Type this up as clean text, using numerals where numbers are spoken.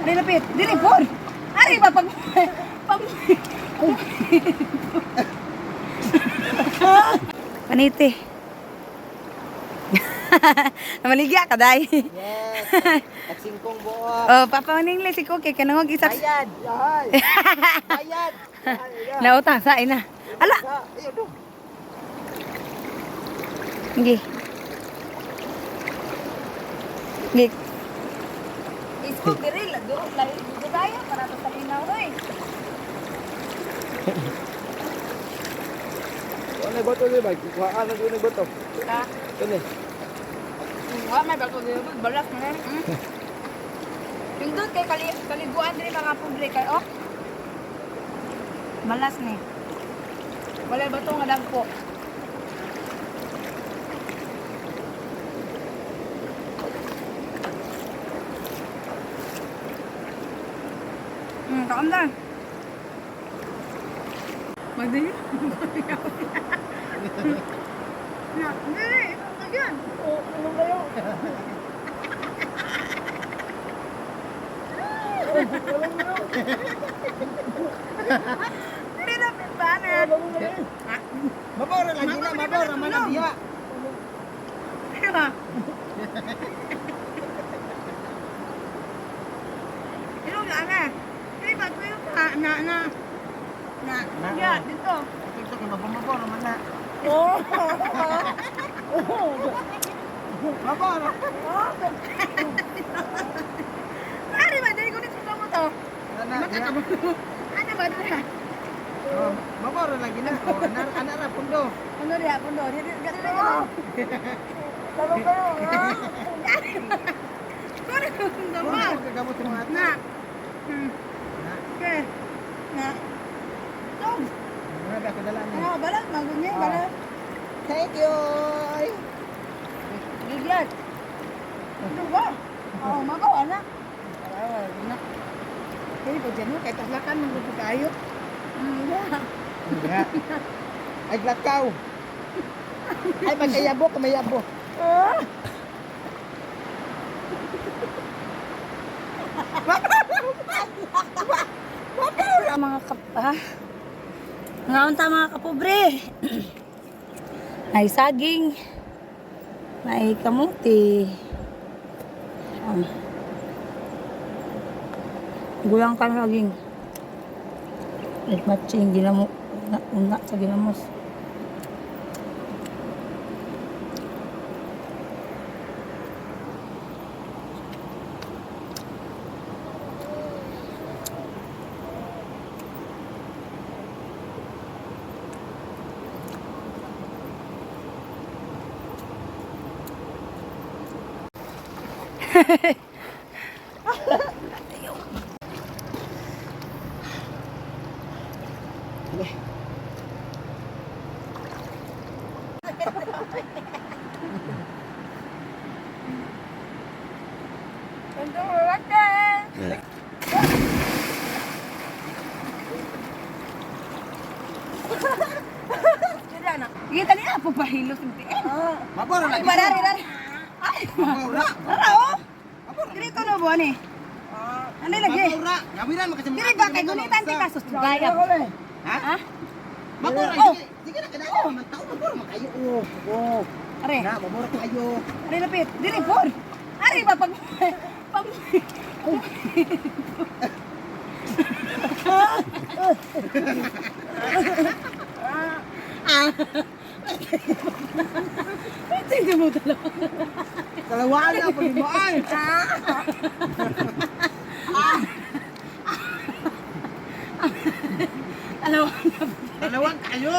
Ari lapit. Dili por. Ari ba pag Paniti. Namaligya ka, day. Yes. At singkong buo. Oh, papawaning le si Cookie kanang isap. Bayad. Yahay. Bayad. Nautang sa ina. Ala, Ayun do. ngi. Ngi. Isko diri la do lahi do tayo para sa linaw oy. Ano ba to ba? Kuhaan na doon ba to? Ha? Kani. Wa may bago diri balas na. Pindot kay kaliguan diri mga pobre kay oh. Balas ni. Wala ba to nga dagko? Kaon na. Madali. Na, dali, again. Oh, ano ba yun? Hindi na pinbanan. Mabora lagi na, mabora man ang diha. Diba? Ilong na na. Hindi ba ito yung yeah, dito. Ito kay mabora man na. Oh. Mabora. Ari ba dali ko nito mo to? Ana diha. Ano ba dito? Mabora lagi na. Oh, ana ra pundo. Ano dia pundo? Dia gani na. Tama ko. Kore ko Mabora gamot mo at na. Okay. Na. Tom. Ada kedalan ni. Oh, balat magunya balat. Thank you. Giglat. Ano ba? Oh, magawa na. Na. Jadi bajan mo kay taslakan mo gusto kayo. Ya. Ay glakaw. Ay magkayabo ka mayabo. Mga ngaunta mga kapobre. May saging. May kamuti. Gulang ka na saging. At matching ginamo. Una sa ginamos. Kita ni apa pahilo sinti. Mabora lagi. Barari. Ay, Mabora. ara oh. Dito no bo ni. Ano lagi? Mabora. Ngawiran mo kasi Diri ba kay gunitan ti kasus gaya. Ha? Mabora. Sige na kada man tao mabora makayo. Oh. Are. Na mabora kayo. Are lapit. Dili por. Are ba pag Tingnan mo dalawa. Kalawaan na pag mo ay. Dalawa. Kalawang kayo.